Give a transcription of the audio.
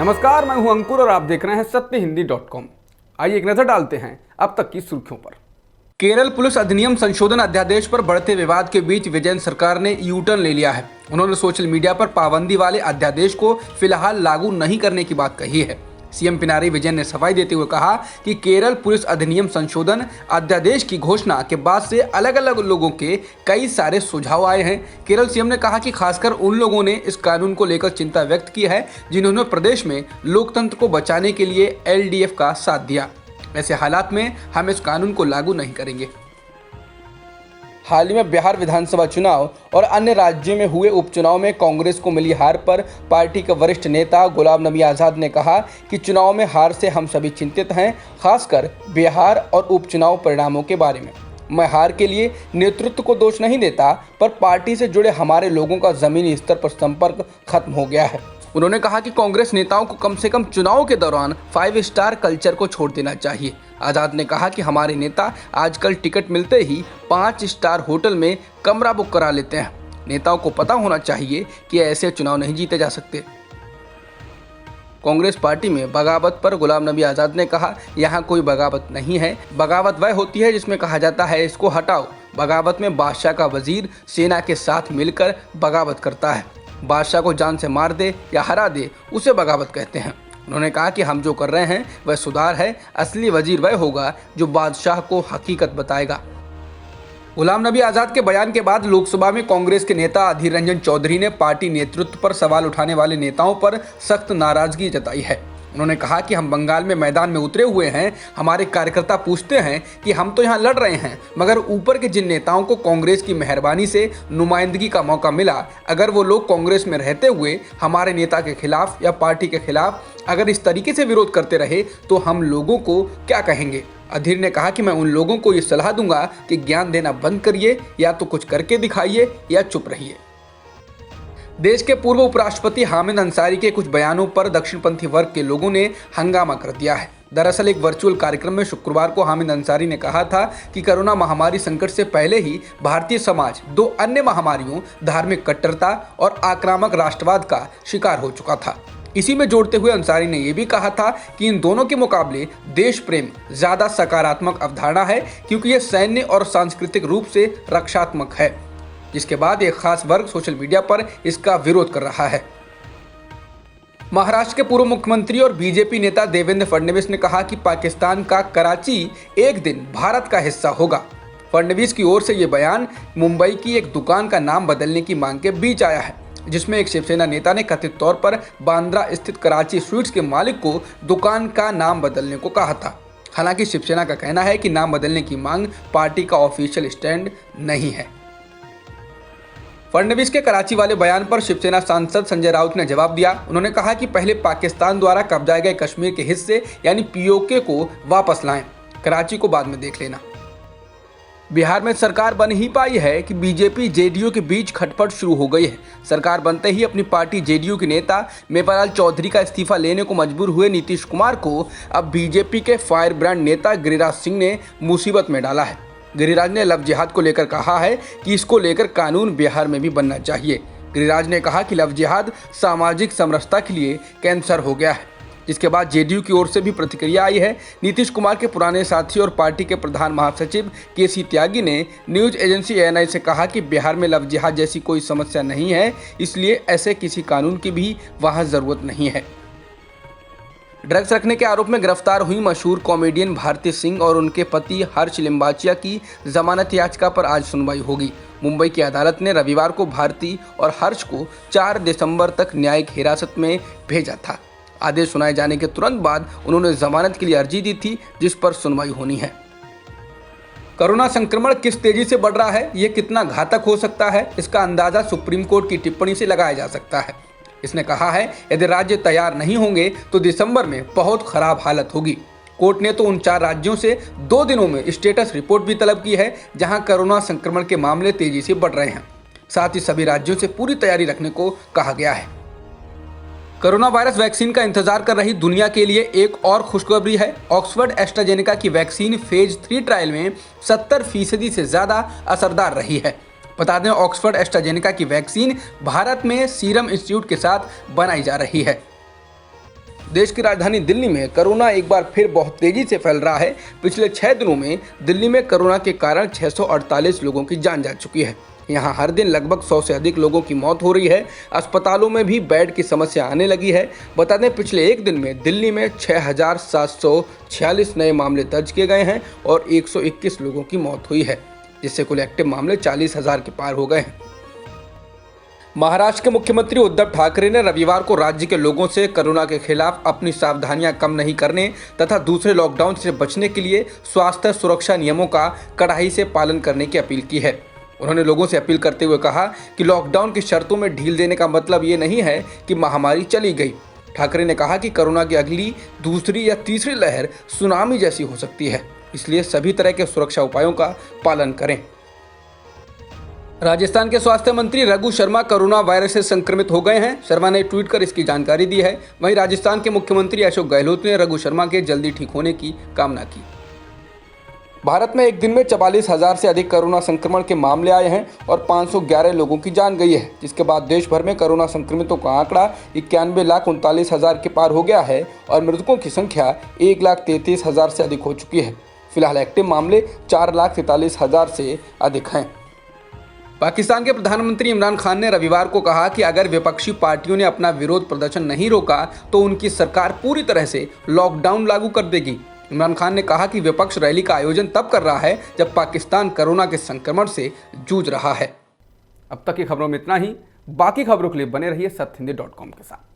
नमस्कार, मैं हूं अंकुर और आप देख रहे हैं सत्यहिंदी.com। आइए एक नजर डालते हैं अब तक की सुर्खियों पर। केरल पुलिस अधिनियम संशोधन अध्यादेश पर बढ़ते विवाद के बीच विजयन सरकार ने यू टर्न ले लिया है। उन्होंने सोशल मीडिया पर पाबंदी वाले अध्यादेश को फिलहाल लागू नहीं करने की बात कही है। सीएम पिनाराई विजयन ने सफाई देते हुए कहा कि केरल पुलिस अधिनियम संशोधन अध्यादेश की घोषणा के बाद से अलग अलग लोगों के कई सारे सुझाव आए हैं। केरल सीएम ने कहा कि खासकर उन लोगों ने इस कानून को लेकर चिंता व्यक्त की है जिन्होंने प्रदेश में लोकतंत्र को बचाने के लिए एलडीएफ का साथ दिया। ऐसे हालात में हम इस कानून को लागू नहीं करेंगे। हाल ही में बिहार विधानसभा चुनाव और अन्य राज्यों में हुए उपचुनाव में कांग्रेस को मिली हार पर पार्टी के वरिष्ठ नेता गुलाम नबी आज़ाद ने कहा कि चुनाव में हार से हम सभी चिंतित हैं, खासकर बिहार और उपचुनाव परिणामों के बारे में। मैं हार के लिए नेतृत्व को दोष नहीं देता, पर पार्टी से जुड़े हमारे लोगों का जमीनी स्तर पर संपर्क खत्म हो गया है। उन्होंने कहा कि कांग्रेस नेताओं को कम से कम चुनाव के दौरान 5 स्टार कल्चर को छोड़ देना चाहिए। आज़ाद ने कहा कि हमारे नेता आजकल टिकट मिलते ही 5 स्टार होटल में कमरा बुक करा लेते हैं। नेताओं को पता होना चाहिए कि ऐसे चुनाव नहीं जीते जा सकते। कांग्रेस पार्टी में बगावत पर गुलाम नबी आज़ाद ने कहा, यहाँ कोई बगावत नहीं है। बगावत वह होती है जिसमें कहा जाता है इसको हटाओ। बगावत में बादशाह का वजीर सेना के साथ मिलकर बगावत करता है। बादशाह को जान से मार दे या हरा दे, उसे बगावत कहते हैं। उन्होंने कहा कि हम जो कर रहे हैं वह सुधार है। असली वजीर वह होगा जो बादशाह को हकीकत बताएगा। गुलाम नबी आज़ाद के बयान के बाद लोकसभा में कांग्रेस के नेता अधीर रंजन चौधरी ने पार्टी नेतृत्व पर सवाल उठाने वाले नेताओं पर सख्त नाराजगी जताई है। उन्होंने कहा कि हम बंगाल में मैदान में उतरे हुए हैं। हमारे कार्यकर्ता पूछते हैं कि हम तो यहाँ लड़ रहे हैं, मगर ऊपर के जिन नेताओं को कांग्रेस की मेहरबानी से नुमाइंदगी का मौका मिला, अगर वो लोग कांग्रेस में रहते हुए हमारे नेता के खिलाफ या पार्टी के खिलाफ अगर इस तरीके से विरोध करते रहे तो हम लोगों को क्या कहेंगे। अधीर ने कहा कि मैं उन लोगों को ये सलाह दूंगा कि ज्ञान देना बंद करिए, या तो कुछ करके दिखाइए या चुप रहिए। देश के पूर्व उपराष्ट्रपति हामिद अंसारी के कुछ बयानों पर दक्षिणपंथी वर्ग के लोगों ने हंगामा कर दिया है। दरअसल एक वर्चुअल कार्यक्रम में शुक्रवार को हामिद अंसारी ने कहा था कि कोरोना महामारी संकट से पहले ही भारतीय समाज 2 अन्य महामारियों, धार्मिक कट्टरता और आक्रामक राष्ट्रवाद का शिकार हो चुका था। इसी में जोड़ते हुए अंसारी ने यह भी कहा था कि इन दोनों के मुकाबले देश प्रेम ज्यादा सकारात्मक अवधारणा है, क्योंकि यह सैन्य और सांस्कृतिक रूप से रक्षात्मक है। जिसके बाद एक खास वर्ग सोशल मीडिया पर इसका विरोध कर रहा है। महाराष्ट्र के पूर्व मुख्यमंत्री और बीजेपी नेता देवेंद्र फडणवीस ने कहा कि पाकिस्तान का कराची एक दिन भारत का हिस्सा होगा। फडणवीस की ओर से यह बयान मुंबई की एक दुकान का नाम बदलने की मांग के बीच आया है, जिसमें एक शिवसेना नेता ने कथित तौर पर बांद्रा स्थित कराची स्वीट्स के मालिक को दुकान का नाम बदलने को कहा था। हालांकि शिवसेना का कहना है कि नाम बदलने की मांग पार्टी का ऑफिशियल स्टैंड नहीं है। फडणवीस के कराची वाले बयान पर शिवसेना सांसद संजय राउत ने जवाब दिया। उन्होंने कहा कि पहले पाकिस्तान द्वारा कब्जाए गए कश्मीर के हिस्से यानी पीओके को वापस लाएं, कराची को बाद में देख लेना। बिहार में सरकार बन ही पाई है कि बीजेपी जेडीयू के बीच खटपट शुरू हो गई है। सरकार बनते ही अपनी पार्टी जेडीयू के नेता मेवालाल चौधरी का इस्तीफा लेने को मजबूर हुए नीतीश कुमार को अब बीजेपी के फायर ब्रांड नेता गिरिराज सिंह ने मुसीबत में डाला है। गिरिराज ने लव जिहाद को लेकर कहा है कि इसको लेकर कानून बिहार में भी बनना चाहिए। गिरिराज ने कहा कि लव जिहाद सामाजिक समरसता के लिए कैंसर हो गया है। जिसके बाद जेडीयू की ओर से भी प्रतिक्रिया आई है। नीतीश कुमार के पुराने साथी और पार्टी के प्रधान महासचिव केसी त्यागी ने न्यूज एजेंसी एएनआई से कहा कि बिहार में लव जिहाद जैसी कोई समस्या नहीं है, इसलिए ऐसे किसी कानून की भी वहां जरूरत नहीं है। ड्रग्स रखने के आरोप में गिरफ्तार हुई मशहूर कॉमेडियन भारती सिंह और उनके पति हर्ष लिम्बाचिया की जमानत याचिका पर आज सुनवाई होगी। मुंबई की अदालत ने रविवार को भारती और हर्ष को 4 दिसंबर तक न्यायिक हिरासत में भेजा था। आदेश सुनाए जाने के तुरंत बाद उन्होंने जमानत के लिए अर्जी दी थी, जिस पर सुनवाई होनी है। कोरोना संक्रमण किस तेजी से बढ़ रहा है, ये कितना घातक हो सकता है, इसका अंदाजा सुप्रीम कोर्ट की टिप्पणी से लगाया जा सकता है। इसने कहा है यदि राज्य तैयार नहीं होंगे तो दिसंबर में बहुत खराब हालत होगी। कोर्ट ने तो उन 4 राज्यों से 2 दिनों में स्टेटस रिपोर्ट भी तलब की है, जहां कोरोना संक्रमण के मामले तेजी से बढ़ रहे हैं। साथ ही सभी राज्यों से पूरी तैयारी रखने को कहा गया है। कोरोना वायरस वैक्सीन का इंतजार कर रही दुनिया के लिए एक और खुशखबरी है। ऑक्सफोर्ड एस्ट्राजेनेका की वैक्सीन फेज 3 ट्रायल में 70% से ज्यादा असरदार रही है। बता दें, ऑक्सफोर्ड एस्ट्राजेनेका की वैक्सीन भारत में सीरम इंस्टीट्यूट के साथ बनाई जा रही है। देश की राजधानी दिल्ली में कोरोना एक बार फिर बहुत तेजी से फैल रहा है। पिछले 6 दिनों में दिल्ली में कोरोना के कारण 648 लोगों की जान जा चुकी है। यहाँ हर दिन लगभग 100 से अधिक लोगों की मौत हो रही है। अस्पतालों में भी बेड की समस्या आने लगी है। बता दें, पिछले एक दिन में दिल्ली में 6,746 नए मामले दर्ज किए गए हैं और 121 लोगों की मौत हुई है, जिससे कुल एक्टिव मामले 40,000 के पार हो गए हैं। महाराष्ट्र के मुख्यमंत्री उद्धव ठाकरे ने रविवार को राज्य के लोगों से कोरोना के खिलाफ अपनी सावधानियां कम नहीं करने तथा दूसरे लॉकडाउन से बचने के लिए स्वास्थ्य सुरक्षा नियमों का कड़ाई से पालन करने की अपील की है। उन्होंने लोगों से अपील करते हुए कहा कि लॉकडाउन की शर्तों में ढील देने का मतलब ये नहीं है कि महामारी चली गई। ठाकरे ने कहा कि कोरोना की अगली, दूसरी या तीसरी लहर सुनामी जैसी हो सकती है, इसलिए सभी तरह के सुरक्षा उपायों का पालन करें। राजस्थान के स्वास्थ्य मंत्री रघु शर्मा कोरोना वायरस से संक्रमित हो गए हैं। शर्मा ने ट्वीट कर इसकी जानकारी दी है। वहीं राजस्थान के मुख्यमंत्री अशोक गहलोत ने रघु शर्मा के जल्दी ठीक होने की कामना की। भारत में एक दिन में 44,000 से अधिक कोरोना संक्रमण के मामले आए हैं और 511 लोगों की जान गई है, जिसके बाद देश भर में कोरोना संक्रमितों का आंकड़ा 91,39,000 के पार हो गया है और मृतकों की संख्या 1,33,000 से अधिक हो चुकी है। फिलहाल एक्टिव मामले 4,43,000 से अधिक हैं। पाकिस्तान के प्रधानमंत्री इमरान खान ने रविवार को कहा कि अगर विपक्षी पार्टियों ने अपना विरोध प्रदर्शन नहीं रोका तो उनकी सरकार पूरी तरह से लॉकडाउन लागू कर देगी। इमरान खान ने कहा कि विपक्ष रैली का आयोजन तब कर रहा है जब पाकिस्तान कोरोना के संक्रमण से जूझ रहा है। अब तक की खबरों में इतना ही। बाकी खबरों के लिए बने रहिए सत्यहिंदी.com के साथ।